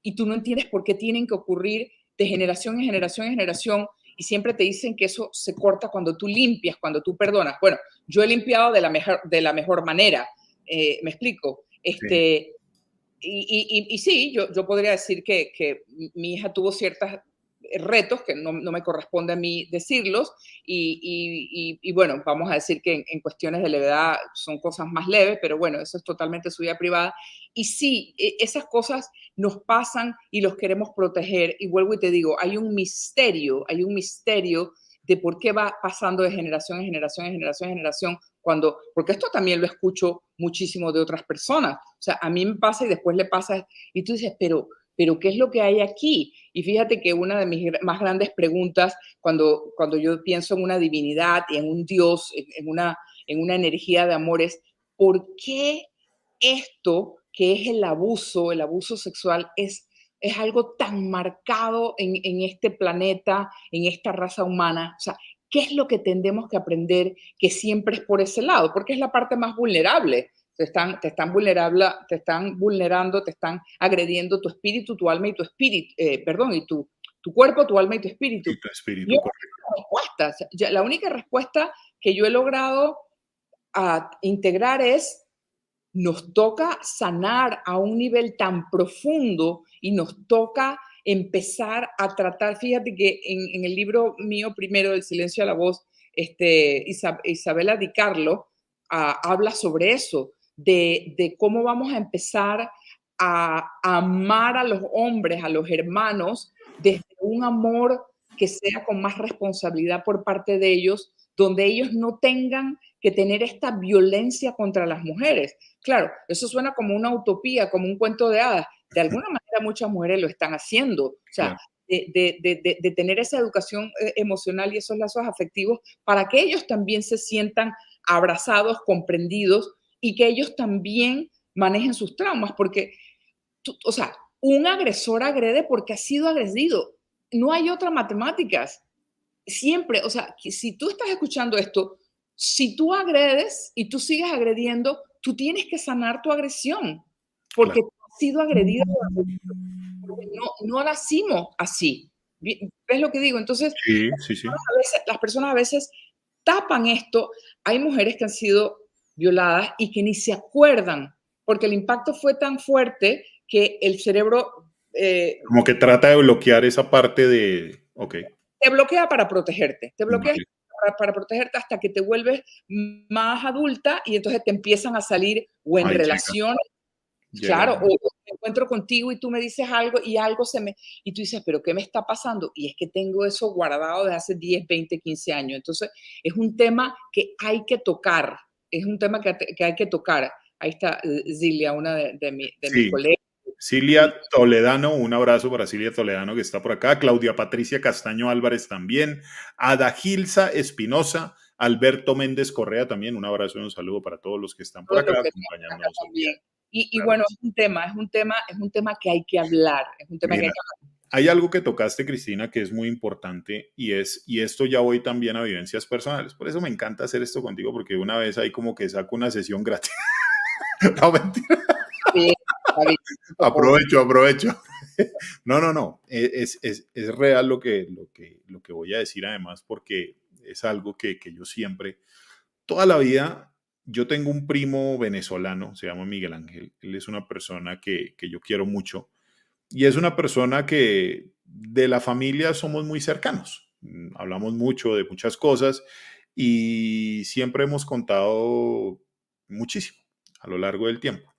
y tú no entiendes por qué tienen que ocurrir de generación en generación en generación y siempre te dicen que eso se corta cuando tú limpias, cuando tú perdonas. Bueno, yo he limpiado de la mejor manera, me explico. Sí. Y sí, yo podría decir que mi hija tuvo ciertos retos que no me corresponde a mí decirlos y bueno, vamos a decir que en cuestiones de levedad son cosas más leves, pero bueno, eso es totalmente su vida privada. Y sí, esas cosas nos pasan y los queremos proteger. Y vuelvo y te digo, hay un misterio de por qué va pasando de generación en generación en generación en generación porque esto también lo escucho muchísimo de otras personas. O sea, a mí me pasa y después le pasa, y tú dices, pero ¿qué es lo que hay aquí? Y fíjate que una de mis más grandes preguntas cuando yo pienso en una divinidad y en un Dios, en una energía de amor es, ¿por qué esto que es el abuso sexual, es algo tan marcado en este planeta, en esta raza humana? O sea, ¿qué es lo que tendemos que aprender que siempre es por ese lado? Porque es la parte más vulnerable. Te están vulnerando, te están agrediendo tu espíritu, tu alma y tu espíritu, perdón, y tu cuerpo, tu alma y tu espíritu. Y tu espíritu, Yo no correcto. tengo respuesta. O sea, la única respuesta que yo he logrado integrar es nos toca sanar a un nivel tan profundo y nos toca empezar a tratar, fíjate que en el libro mío primero, El silencio a la voz, Isabela Di Carlo habla sobre eso, de cómo vamos a empezar a amar a los hombres, a los hermanos, desde un amor que sea con más responsabilidad por parte de ellos, donde ellos no tengan que tener esta violencia contra las mujeres. Claro, eso suena como una utopía, como un cuento de hadas. De alguna manera muchas mujeres lo están haciendo. O sea, Claro, de tener esa educación emocional y esos lazos afectivos para que ellos también se sientan abrazados, comprendidos y que ellos también manejen sus traumas, porque, o sea, un agresor agrede porque ha sido agredido. No hay otras matemáticas. Siempre, o sea, si tú estás escuchando esto, si tú agredes y tú sigues agrediendo, tú tienes que sanar tu agresión, porque claro. tú has sido agredido, porque no nacimos así. ¿Ves lo que digo? Entonces, Sí, sí, sí. las personas a veces tapan esto. Hay mujeres que han sido violadas y que ni se acuerdan, porque el impacto fue tan fuerte que el cerebro Como que trata de bloquear esa parte de, ok, te bloquea para protegerte, te bloquea vale, para protegerte hasta que te vuelves más adulta y entonces te empiezan a salir o en ahí llega, relaciones, llega. claro, o me encuentro contigo y tú me dices algo y algo y tú dices, pero ¿qué me está pasando? Y es que tengo eso guardado desde hace 10, 20, 15 años. Entonces, es un tema que hay que tocar, es un tema que hay que tocar. Ahí está Zilia, una de mis Sí, colegas. Cilia Toledano, un abrazo para Cilia Toledano que está por acá, Claudia Patricia Castaño Álvarez también, Ada Gilsa Espinosa, Alberto Méndez Correa también, un abrazo y un saludo para todos los que están por Todos acá los que están acá acompañándonos el día. también. Y Claro bueno, que sí. es un tema que hay que hablar, es un tema que hay Mira, que hablar. hay algo que tocaste, Cristina, que es muy importante y esto ya voy también a vivencias personales. Por eso me encanta hacer esto contigo, porque una vez ahí como que saco una sesión gratis. No, mentira. Está bien, está bien, no te preocupes. Aprovecho, aprovecho. No, no, no. Es real lo que voy a decir además, porque es algo que yo siempre, toda la vida, yo tengo un primo venezolano, se llama Miguel Ángel. Él es una persona que yo quiero mucho y es una persona que de la familia somos muy cercanos. Hablamos mucho de muchas cosas y siempre hemos contado muchísimo a lo largo del tiempo.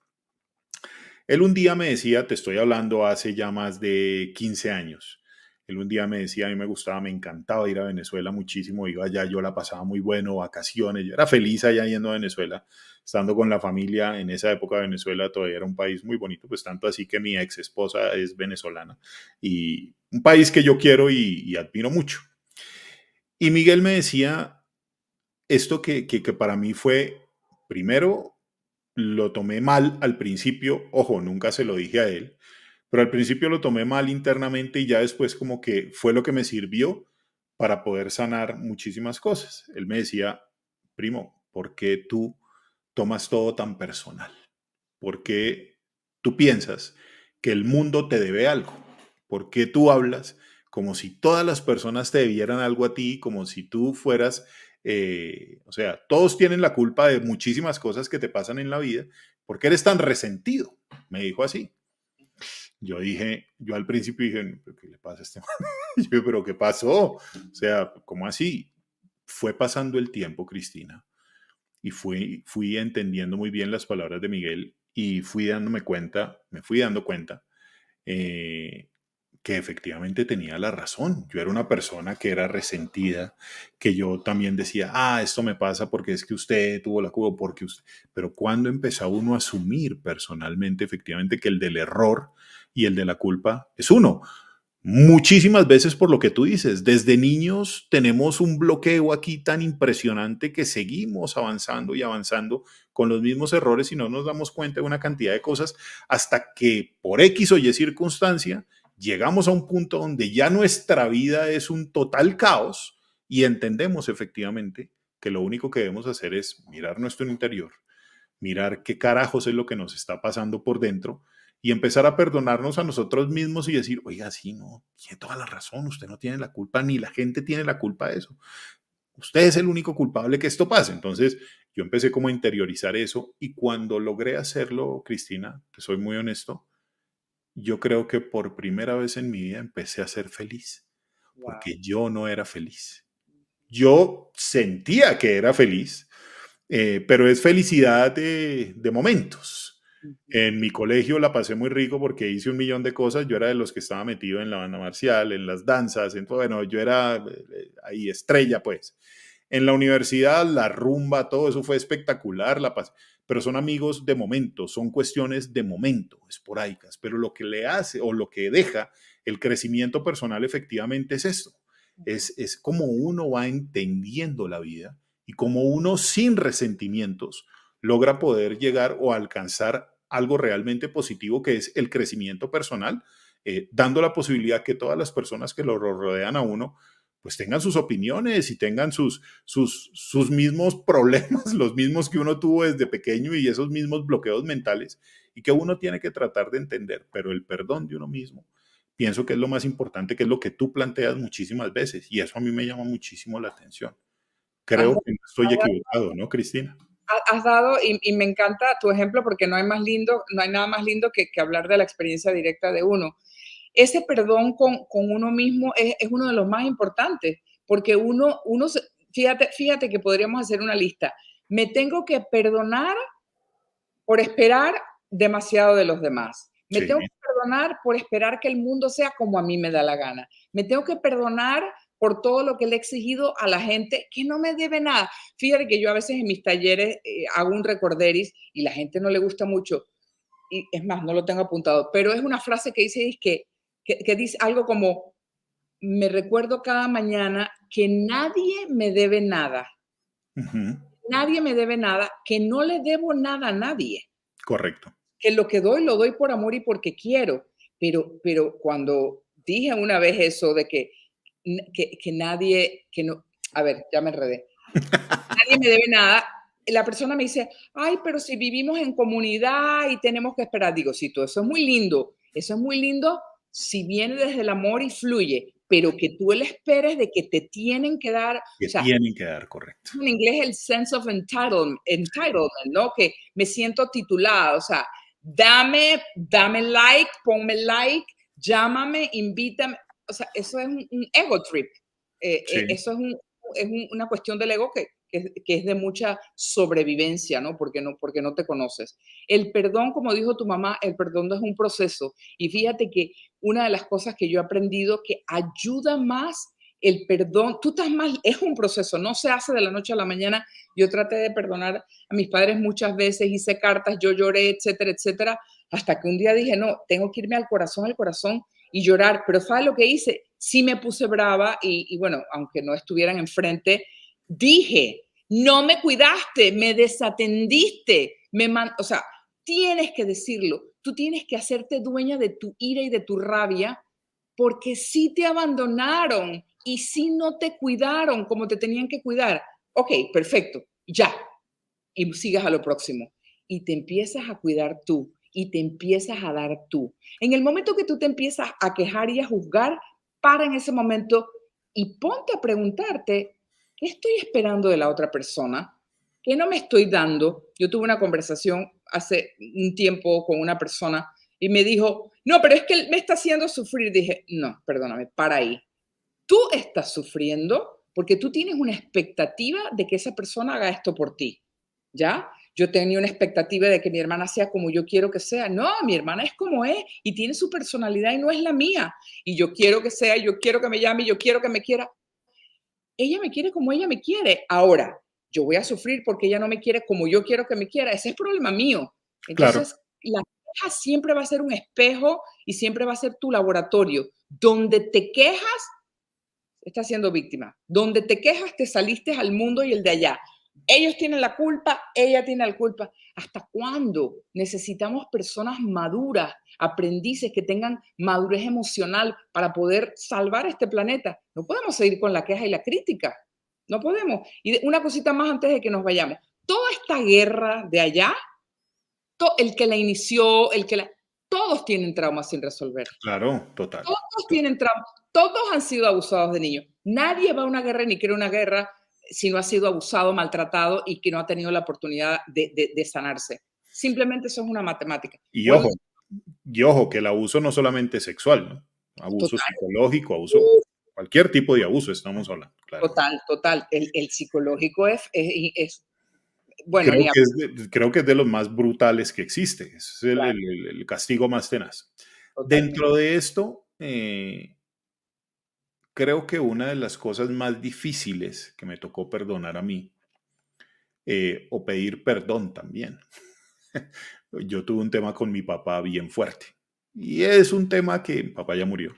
Él un día me decía, te estoy hablando hace ya más de 15 años, él un día me decía, a mí me gustaba, me encantaba ir a Venezuela muchísimo, iba allá, yo la pasaba muy bueno, vacaciones, yo era feliz allá yendo a Venezuela, estando con la familia, en esa época Venezuela todavía era un país muy bonito, pues tanto así que mi ex esposa es venezolana y un país que yo quiero y admiro mucho. Y Miguel me decía esto que para mí fue, primero, lo tomé mal al principio, ojo, nunca se lo dije a él, pero al principio lo tomé mal internamente y ya después como que fue lo que me sirvió para poder sanar muchísimas cosas. Él me decía, primo, ¿por qué tú tomas todo tan personal? ¿Por qué tú piensas que el mundo te debe algo? ¿Por qué tú hablas como si todas las personas te debieran algo a ti, como si tú fueras, o sea, todos tienen la culpa de muchísimas cosas que te pasan en la vida? ¿Por qué eres tan resentido? Me dijo así. Yo al principio dije, ¿pero qué le pasa a este man? Yo dije, ¿pero qué pasó? O sea, ¿cómo así? Fue pasando el tiempo, Cristina, y fui entendiendo muy bien las palabras de Miguel y me fui dando cuenta eh, que efectivamente tenía la razón. Yo era una persona que era resentida, que yo también decía, esto me pasa porque es que usted tuvo la culpa, porque usted... Pero cuando empezó uno a asumir personalmente, efectivamente, que el del error y el de la culpa es uno. Muchísimas veces por lo que tú dices, desde niños tenemos un bloqueo aquí tan impresionante que seguimos avanzando y avanzando con los mismos errores y no nos damos cuenta de una cantidad de cosas hasta que por X o Y circunstancia llegamos a un punto donde ya nuestra vida es un total caos y entendemos efectivamente que lo único que debemos hacer es mirar nuestro interior, mirar qué carajos es lo que nos está pasando por dentro y empezar a perdonarnos a nosotros mismos y decir, oiga, sí, no, tiene toda la razón, usted no tiene la culpa, ni la gente tiene la culpa de eso. Usted es el único culpable que esto pase. Entonces, yo empecé como a interiorizar eso y cuando logré hacerlo, Cristina, te soy muy honesto, yo creo que por primera vez en mi vida empecé a ser feliz, Wow. porque yo no era feliz. Yo sentía que era feliz, pero es felicidad de momentos. Ujú. En mi colegio la pasé muy rico porque hice un millón de cosas. Yo era de los que estaba metido en la banda marcial, en las danzas, bueno, yo era ahí estrella, pues. En la universidad, la rumba, todo eso fue espectacular, la pasé, pero son amigos de momento, son cuestiones de momento, esporádicas, pero lo que le hace o lo que deja el crecimiento personal efectivamente es esto, es como uno va entendiendo la vida y como uno sin resentimientos logra poder llegar o alcanzar algo realmente positivo que es el crecimiento personal, dando la posibilidad que todas las personas que lo rodean a uno pues tengan sus opiniones y tengan sus mismos problemas, los mismos que uno tuvo desde pequeño y esos mismos bloqueos mentales y que uno tiene que tratar de entender, pero el perdón de uno mismo, pienso que es lo más importante, que es lo que tú planteas muchísimas veces y eso a mí me llama muchísimo la atención. Has Creo dado- que no estoy equivocado, ¿no, Cristina? has dado, y me encanta tu ejemplo porque no hay más lindo, no hay nada más lindo que hablar de la experiencia directa de uno. Ese perdón con uno mismo es uno de los más importantes, porque fíjate que podríamos hacer una lista. Me tengo que perdonar por esperar demasiado de los demás. Me Sí, tengo que perdonar por esperar que el mundo sea como a mí me da la gana. Me tengo que perdonar por todo lo que le he exigido a la gente que no me debe nada. Fíjate que yo a veces en mis talleres hago un recorderis y la gente no le gusta mucho. Y es más, no lo tengo apuntado, pero es una frase que dice, que dice algo como, me recuerdo cada mañana que nadie me debe nada. ujú, Nadie me debe nada, que no le debo nada a nadie. correcto. Que lo que doy, lo doy por amor y porque quiero. Pero cuando dije una vez eso de que nadie, que no, a ver, ya me enredé. Nadie me debe nada. La persona me dice, ay, pero si vivimos en comunidad y tenemos que esperar. Digo, sí, todo eso es muy lindo. Eso es muy lindo si viene desde el amor y fluye, pero que tú le esperes de que te tienen que dar, o Que sea, tienen que dar, correcto. en inglés el sense of entitlement, ¿no? Que me siento titulada, o sea, dame like, ponme like, llámame, invítame, o sea, eso es un ego trip. Sí, Eso una cuestión del ego que es de mucha sobrevivencia, ¿no? Porque no te conoces. El perdón, como dijo tu mamá, el perdón es un proceso. Y fíjate que una de las cosas que yo he aprendido que ayuda más el perdón, tú estás mal, es un proceso, no se hace de la noche a la mañana. Yo traté de perdonar a mis padres muchas veces, hice cartas, yo lloré, etcétera, etcétera, hasta que un día dije, no, tengo que irme al corazón y llorar. Pero ¿sabes lo que hice? Sí me puse brava y bueno, aunque no estuvieran enfrente, dije, no me cuidaste, me desatendiste, o sea, tienes que decirlo, tú tienes que hacerte dueña de tu ira y de tu rabia porque sí te abandonaron y sí no te cuidaron como te tenían que cuidar. Ok, perfecto, ya. Y sigas a lo próximo. Y te empiezas a cuidar tú y te empiezas a dar tú. En el momento que tú te empiezas a quejar y a juzgar, para en ese momento y ponte a preguntarte, ¿qué estoy esperando de la otra persona? ¿Qué no me estoy dando? Yo tuve una conversación hace un tiempo con una persona y me dijo, no, pero es que él me está haciendo sufrir. Dije, no, perdóname, para ahí. Tú estás sufriendo porque tú tienes una expectativa de que esa persona haga esto por ti, ¿ya? Yo tenía una expectativa de que mi hermana sea como yo quiero que sea. No, mi hermana es como es y tiene su personalidad y no es la mía. Y yo quiero que sea, yo quiero que me llame, yo quiero que me quiera. Ella me quiere como ella me quiere. Ahora, yo voy a sufrir porque ella no me quiere como yo quiero que me quiera. Ese es problema mío. claro, Entonces, la queja siempre va a ser un espejo y siempre va a ser tu laboratorio. Donde te quejas, estás siendo víctima. Donde te quejas, te saliste al mundo y el de allá. Ellos tienen la culpa, ella tiene la culpa. ¿Hasta cuándo necesitamos personas maduras, aprendices que tengan madurez emocional para poder salvar este planeta? No podemos seguir con la queja y la crítica. No podemos. Y una cosita más antes de que nos vayamos. Toda esta guerra de allá, el que la inició, todos tienen traumas sin resolver. Claro, total. Todos tienen traumas, todos han sido abusados de niños. Nadie va a una guerra ni quiere una guerra si no ha sido abusado, maltratado y que no ha tenido la oportunidad de sanarse. Simplemente eso es una matemática. Y Puedo, ojo, y ojo, que el abuso no solamente es sexual, ¿no? Abuso total, psicológico, abuso, cualquier tipo de abuso estamos hablando, claro. total. El psicológico bueno, Creo ni que hablar, creo que es de los más brutales que existe. Es claro, el castigo más tenaz. totalmente. Dentro de esto, creo que una de las cosas más difíciles que me tocó perdonar a mí, o pedir perdón también. Yo tuve un tema con mi papá bien fuerte. Y es un tema que mi papá ya murió.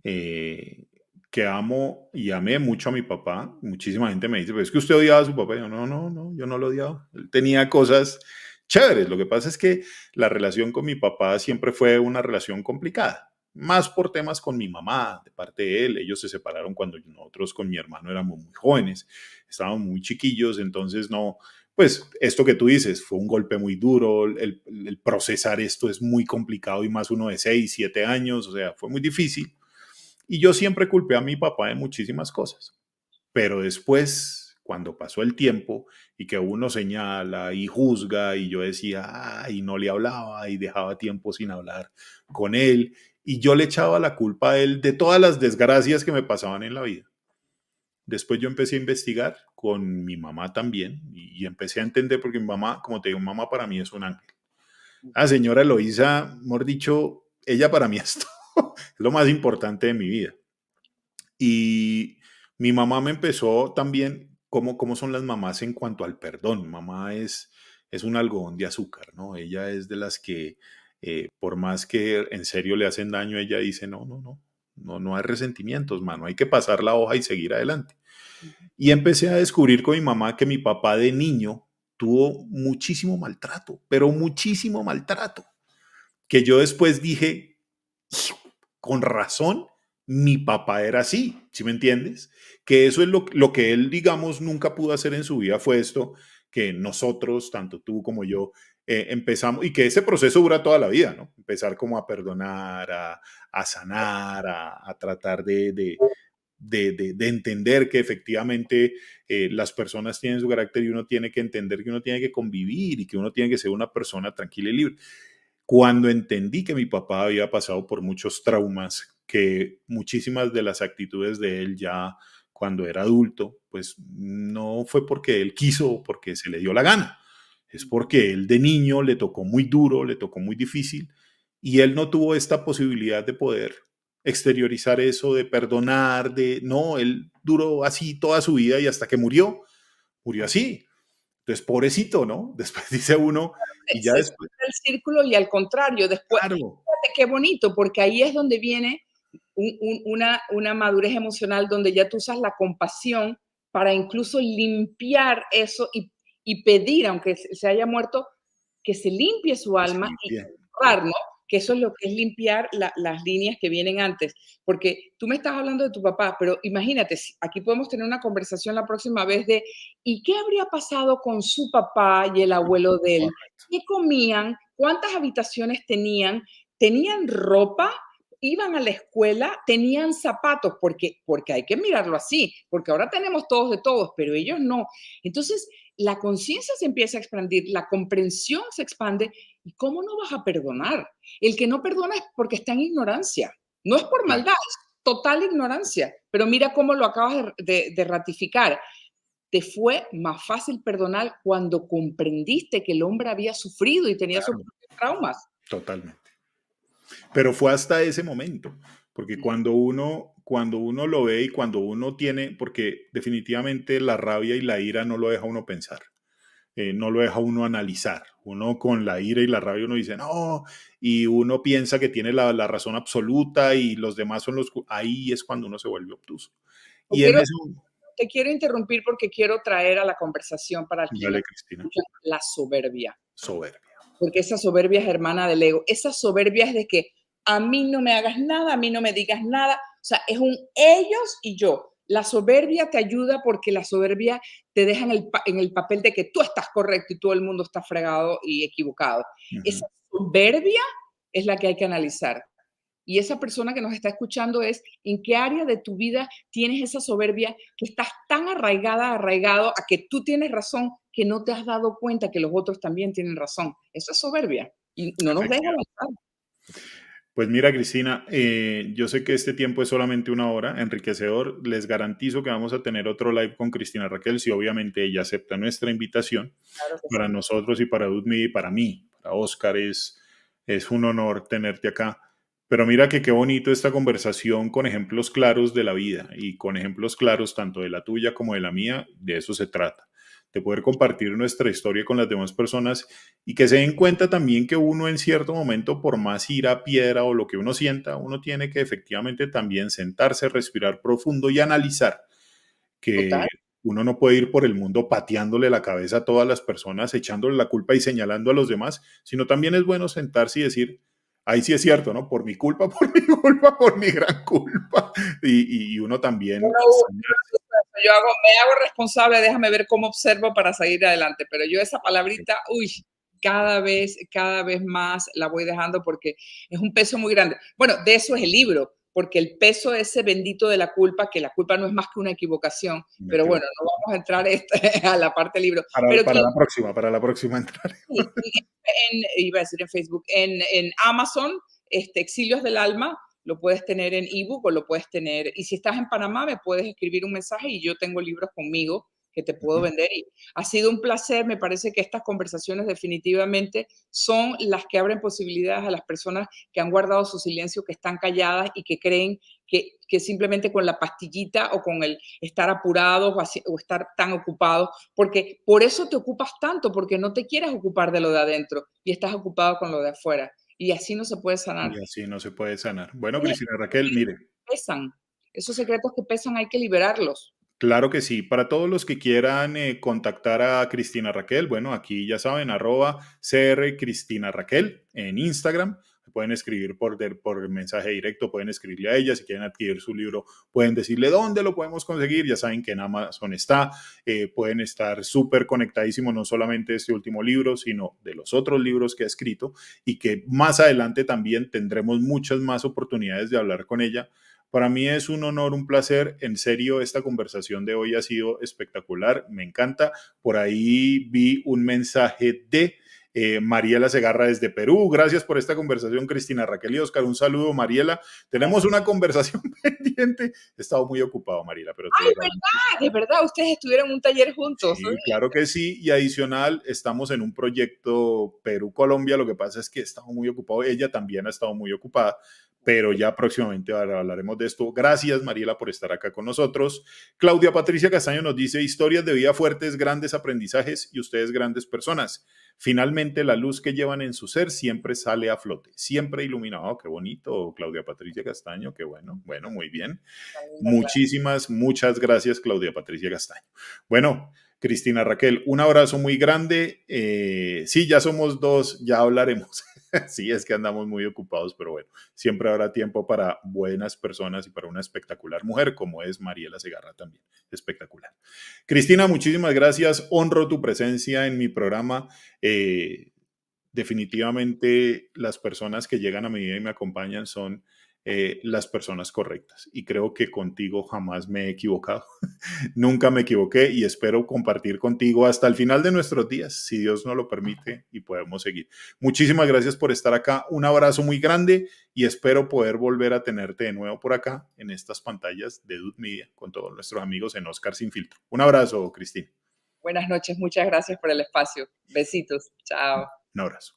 eh, que amo y amé mucho a mi papá. Muchísima gente me dice, pero es que usted odiaba a su papá. Y yo, no, yo no lo odiaba. Él tenía cosas chéveres. Lo que pasa es que la relación con mi papá siempre fue una relación complicada. Más por temas con mi mamá, de parte de él. Ellos se separaron cuando nosotros con mi hermano éramos muy jóvenes, estábamos muy chiquillos, entonces no, pues esto que tú dices fue un golpe muy duro, el procesar esto es muy complicado y más uno de 6 7 años, o sea, fue muy difícil. Y yo siempre culpé a mi papá de muchísimas cosas. Pero después, cuando pasó el tiempo y que uno señala y juzga y yo decía, y no le hablaba y dejaba tiempo sin hablar con él y yo le echaba la culpa a él de todas las desgracias que me pasaban en la vida. Después yo empecé a investigar con mi mamá también y empecé a entender porque mi mamá, como te digo, mamá para mí es un ángel. La señora Eloísa, mejor dicho, ella para mí es todo, es lo más importante de mi vida. Y mi mamá me empezó también, cómo son las mamás en cuanto al perdón. Mamá es un algodón de azúcar, ¿no? Ella es de las que, por más que en serio le hacen daño, ella dice, no hay resentimientos, mano, hay que pasar la hoja y seguir adelante. Y empecé a descubrir con mi mamá que mi papá de niño tuvo muchísimo maltrato, pero muchísimo maltrato, que yo después dije, con razón, mi papá era así, ¿sí me entiendes? Que eso es lo que él, digamos, nunca pudo hacer en su vida fue esto, que nosotros, tanto tú como yo, empezamos, y que ese proceso dura toda la vida, ¿no? Empezar como a perdonar, a sanar, a tratar de entender que efectivamente las personas tienen su carácter y uno tiene que entender que uno tiene que convivir y que uno tiene que ser una persona tranquila y libre. Cuando entendí que mi papá había pasado por muchos traumas, que muchísimas de las actitudes de él ya cuando era adulto, pues no fue porque él quiso o porque se le dio la gana, es porque él de niño le tocó muy duro, le tocó muy difícil y él no tuvo esta posibilidad de poder exteriorizar eso, de perdonar, no, él duró así toda su vida y hasta que murió así. Entonces, pobrecito, ¿no? Después dice uno, y ya Se después, cierra el círculo y al contrario, después, claro, fíjate qué bonito, porque ahí es donde viene una madurez emocional donde ya tú usas la compasión para incluso limpiar eso y pedir, aunque se haya muerto, que se limpie su que se alma y limpie. honrar, ¿no? Que eso es lo que es limpiar las líneas que vienen antes. Porque tú me estás hablando de tu papá, pero imagínate, aquí podemos tener una conversación la próxima vez de ¿y qué habría pasado con su papá y el abuelo de él? Correcto. ¿Qué comían? ¿Cuántas habitaciones tenían? ¿Tenían ropa? ¿Iban a la escuela? ¿Tenían zapatos? Porque hay que mirarlo así, porque ahora tenemos todos de todos, pero ellos no. Entonces, la conciencia se empieza a expandir, la comprensión se expande. ¿Y cómo no vas a perdonar? El que no perdona es porque está en ignorancia. No es por Claro, maldad, es total ignorancia. Pero mira cómo lo acabas de ratificar. Te fue más fácil perdonar cuando comprendiste que el hombre había sufrido y tenía sus claro, propios traumas. totalmente. Pero fue hasta ese momento, porque cuando uno lo ve y cuando uno tiene, porque definitivamente la rabia y la ira no lo deja uno pensar, no lo deja uno analizar. Uno con la ira y la rabia uno dice, no, y uno piensa que tiene la razón absoluta y los demás son los... Ahí es cuando uno se vuelve obtuso. O Y en quiero eso... te quiero interrumpir porque quiero traer a la conversación para quienes Dale, Cristina. escuchan la soberbia, Soberbia. porque esa soberbia es hermana del ego. Esa soberbia es de que a mí no me hagas nada, a mí no me digas nada. O sea, es un ellos y yo. La soberbia te ayuda porque la soberbia te deja en el papel de que tú estás correcto y todo el mundo está fregado y equivocado. Ujú. Esa soberbia es la que hay que analizar. Y esa persona que nos está escuchando es en qué área de tu vida tienes esa soberbia que estás tan arraigado a que tú tienes razón que no te has dado cuenta que los otros también tienen razón. Eso es soberbia y no nos deja Efectivamente. avanzar. Pues mira, Cristina, yo sé que este tiempo es solamente una hora, enriquecedor. Les garantizo que vamos a tener otro live con Cristina Raquel, si obviamente ella acepta nuestra invitación. Claro que Para sí. nosotros y para Udmi y para mí, para Oscar, es un honor tenerte acá. Pero mira que qué bonito esta conversación con ejemplos claros de la vida y con ejemplos claros tanto de la tuya como de la mía, de eso se trata, de poder compartir nuestra historia con las demás personas y que se den cuenta también que uno en cierto momento, por más ira, piedra o lo que uno sienta, uno tiene que efectivamente también sentarse, respirar profundo y analizar que Total. uno no puede ir por el mundo pateándole la cabeza a todas las personas, echándole la culpa y señalando a los demás, sino también es bueno sentarse y decir, ahí sí es cierto, ¿no? Por mi culpa, por mi culpa, por mi gran culpa. Y uno también, Me hago responsable, déjame ver cómo observo para seguir adelante, pero yo esa palabrita, uy, cada vez más la voy dejando porque es un peso muy grande. Bueno, de eso es el libro, porque el peso ese bendito de la culpa, que la culpa no es más que una equivocación, me pero bueno, equivoco. no vamos a entrar a la parte del libro. Pero Para la próxima entraré. iba a decir en Facebook, en Amazon, Exilios del Alma, lo puedes tener en ebook o lo puedes tener. Y si estás en Panamá, me puedes escribir un mensaje y yo tengo libros conmigo que te puedo vender. Y ha sido un placer. Me parece que estas conversaciones definitivamente son las que abren posibilidades a las personas que han guardado su silencio, que están calladas y que creen que simplemente con la pastillita o con el estar apurados o estar tan ocupados, porque por eso te ocupas tanto, porque no te quieres ocupar de lo de adentro y estás ocupado con lo de afuera. Y así no se puede sanar. Y así no se puede sanar. Bueno, Sí, Cristina Raquel, mire, pesan. Esos secretos que pesan hay que liberarlos. claro que sí. Para todos los que quieran contactar a Cristina Raquel, bueno, aquí ya saben, @CR Cristina Raquel en Instagram. Pueden escribir por mensaje directo, pueden escribirle a ella. Si quieren adquirir su libro, pueden decirle dónde lo podemos conseguir. Ya saben que en Amazon está. Pueden estar súper conectadísimos, no solamente de este último libro, sino de los otros libros que ha escrito y que más adelante también tendremos muchas más oportunidades de hablar con ella. Para mí es un honor, un placer. En serio, esta conversación de hoy ha sido espectacular. Me encanta. Por ahí vi un mensaje de Mariela Segarra desde Perú. Gracias por esta conversación, Cristina Raquel y Oscar. Un saludo, Mariela. Tenemos una conversación pendiente. He estado muy ocupado, Mariela, pero te Ay, garantizo. de verdad, ustedes estuvieron en un taller juntos. Sí, claro que sí. Y adicional, estamos en un proyecto Perú-Colombia. Lo que pasa es que he estado muy ocupado. Ella también ha estado muy ocupada, pero ya próximamente hablaremos de esto. Gracias, Mariela, por estar acá con nosotros. Claudia Patricia Castaño nos dice, historias de vida fuertes, grandes aprendizajes y ustedes grandes personas. Finalmente, la luz que llevan en su ser siempre sale a flote, siempre iluminado. Oh, qué bonito, Claudia Patricia Castaño, qué bueno. Bueno, muy bien. Muchísimas, muchas gracias, Claudia Patricia Castaño. Bueno, Cristina Raquel, un abrazo muy grande. Sí, ya somos dos, ya hablaremos. Sí, es que andamos muy ocupados, pero bueno, siempre habrá tiempo para buenas personas y para una espectacular mujer como es Mariela Segarra también. Espectacular. Cristina, muchísimas gracias. Honro tu presencia en mi programa. Definitivamente las personas que llegan a mi vida y me acompañan son las personas correctas. Y creo que contigo jamás me he equivocado. Nunca me equivoqué y espero compartir contigo hasta el final de nuestros días, si Dios nos lo permite y podemos seguir. Muchísimas gracias por estar acá. Un abrazo muy grande y espero poder volver a tenerte de nuevo por acá en estas pantallas de Dud Media con todos nuestros amigos en Oscar Sin Filtro. Un abrazo, Cristina. Buenas noches, muchas gracias por el espacio. Besitos. Chao. Un abrazo.